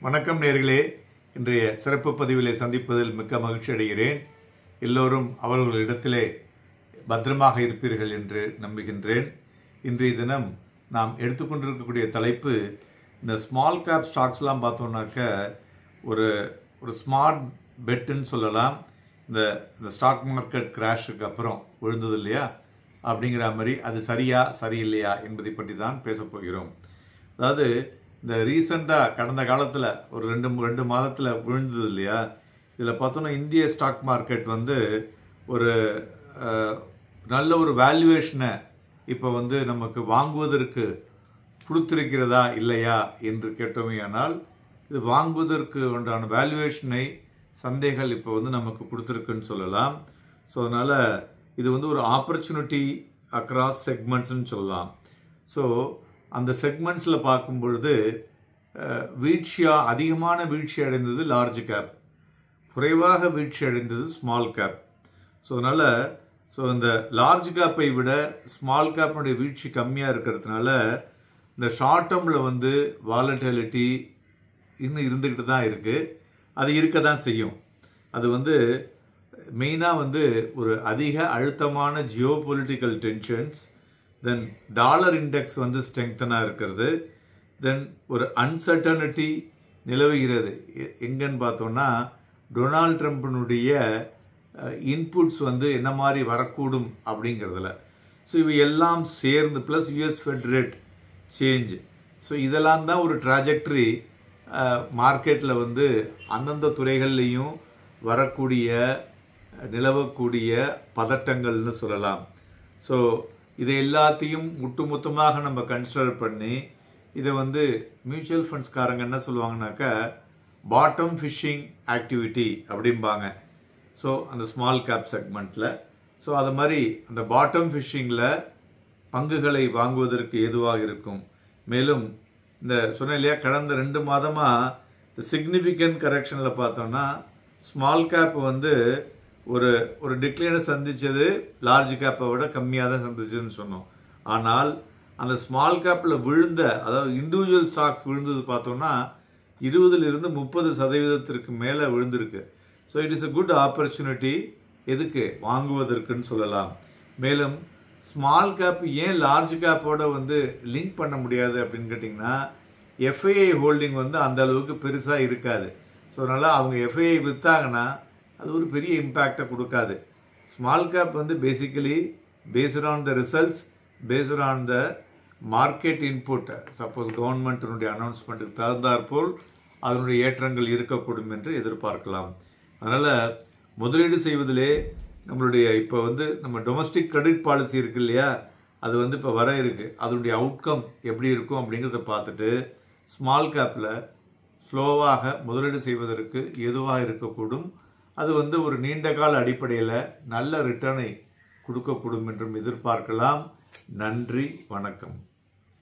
வணக்கம் நேயர்களே, இன்றைய சிறப்பு பதிவிலே சந்திப்பதில் மிக்க மகிழ்ச்சி அடைகிறேன். எல்லோரும் அவர்களிடத்திலே பத்திரமாக இருப்பீர்கள் என்று நம்புகின்றேன். இன்றைய தினம் நாம் எடுத்துக்கொண்டிருக்கக்கூடிய தலைப்பு, இந்த ஸ்மால் கேப் ஸ்டாக்ஸ்லாம் பார்த்தோம்னாக்க ஒரு ஸ்மார்ட் பெட்டுன்னு சொல்லலாம். இந்த ஸ்டாக் மார்க்கெட் கிராஷுக்கு அப்புறம் விழுந்தது இல்லையா, அப்படிங்கிற மாதிரி அது சரியா சரியில்லையா என்பதை பற்றி தான் பேசப் போகிறோம். அதாவது இந்த ரீசெண்டாக கடந்த காலத்தில் ஒரு ரெண்டு மாதத்தில் விழுந்தது இல்லையா, இதில் பார்த்தோன்னா இந்திய ஸ்டாக் மார்க்கெட் ஒரு நல்ல ஒரு வேல்யூவேஷனை இப்போ நமக்கு வாங்குவதற்கு கொடுத்திருக்கிறதா இல்லையா என்று கேட்டோமேயானால், இது வாங்குவதற்கு உண்டான வேல்யூவேஷனை சந்தைகள் இப்போ நமக்கு கொடுத்துருக்குன்னு சொல்லலாம். ஸோ அதனால் இது ஒரு ஆப்பர்ச்சுனிட்டி அக்ராஸ் செக்மெண்ட்ஸ்ன்னு சொல்லலாம். ஸோ அந்த செக்மெண்ட்ஸில் பார்க்கும் பொழுது அதிகமான வீழ்ச்சி அடைந்தது லார்ஜ் கேப், குறைவாக வீழ்ச்சி அடைந்தது ஸ்மால் கேப். ஸோ அதனால் இந்த லார்ஜ் கேப்பை விட ஸ்மால் கேப்பினுடைய வீழ்ச்சி கம்மியாக இருக்கிறதுனால இந்த ஷார்ட் டேர்மில் வாலட்டிலிட்டி இன்னும் இருந்துக்கிட்டு தான் இருக்குது. அது இருக்க தான் செய்யும். அது மெயினாக ஒரு அதிக அழுத்தமான ஜியோ பொலிட்டிக்கல் டென்ஷன்ஸ், தென் டாலர் இண்டெக்ஸ் ஸ்ட்ரெங்தனாக இருக்கிறது, தென் ஒரு அன்சர்டனிட்டி நிலவுகிறது. எங்கன்னு பார்த்தோம்னா, டொனால்ட் ட்ரம்ப்பினுடைய இன்புட்ஸ் என்ன மாதிரி வரக்கூடும் அப்படிங்கிறதுல. ஸோ இவை எல்லாம் சேர்ந்து plus US fed rate change, so இதெல்லாம் தான் ஒரு ட்ராஜெக்டரி மார்க்கெட்டில் அந்தந்த துறைகள்லையும் நிலவக்கூடிய பதட்டங்கள்னு சொல்லலாம். ஸோ இதை எல்லாத்தையும் ஒட்டுமொத்தமாக நம்ம கன்சிடர் பண்ணி இதை மியூச்சுவல் ஃபண்ட்ஸ்காரங்க என்ன சொல்லுவாங்கனாக்கா, பாட்டம் ஃபிஷிங் ஆக்டிவிட்டி அப்படிம்பாங்க. ஸோ அந்த ஸ்மால் கேப் செக்மெண்ட்டில் ஸோ அது மாதிரி அந்த பாட்டம் ஃபிஷிங்கில் பங்குகளை வாங்குவதற்கு ஏதுவாக இருக்கும். மேலும் இந்த சொன்ன இல்லையா, கடந்த 2 மாதமாக இந்த சிக்னிஃபிகண்ட் கரெக்ஷனில் பார்த்தோம்னா ஸ்மால் கேப் ஒரு டிக்ளைனை சந்தித்தது லார்ஜ் கேப்பை விட கம்மியாக தான் சந்திச்சதுன்னு சொன்னோம். ஆனால் அந்த ஸ்மால் கேப்பில் அதாவது இண்டிவிஜுவல் ஸ்டாக்ஸ் விழுந்தது பார்த்தோம்னா 20-30% மேலே விழுந்திருக்கு. So it is a good opportunity எதுக்கு வாங்குவதற்குன்னு சொல்லலாம். மேலும் ஸ்மால் கேப் ஏன் லார்ஜ் கேப்போட லிங்க் பண்ண முடியாது அப்படின்னு கேட்டிங்கன்னா, எஃப்ஐஐ ஹோல்டிங் அந்த அளவுக்கு பெருசாக இருக்காது. ஸோ அதனால் அவங்க எஃப்ஐஐ விற்றாங்கன்னா அது ஒரு பெரிய இம்பேக்டை கொடுக்காது. Small gap basically based on the results, based on the market input. Suppose கவர்மெண்ட்டினுடைய அனௌன்ஸ்மெண்ட்டுக்கு தகுந்தாற்போல் அதனுடைய ஏற்றங்கள் இருக்கக்கூடும் என்று எதிர்பார்க்கலாம். அதனால் முதலீடு செய்வதிலே நம்மளுடைய இப்போ நம்ம டொமஸ்டிக் கிரெடிட் பாலிசி இருக்கு இல்லையா, அது இப்போ வர இருக்கு. அதனுடைய அவுட்கம் எப்படி இருக்கும் அப்படிங்கிறத பார்த்துட்டு ஸ்மால் கேப்பில் ஸ்லோவாக முதலீடு செய்வதற்கு எதுவாக இருக்கக்கூடும். அது ஒரு நீண்ட கால அடிப்படையில் நல்ல ரிட்டர்னை கொடுக்கக்கூடும் என்றும் எதிர்பார்க்கலாம். நன்றி, வணக்கம்.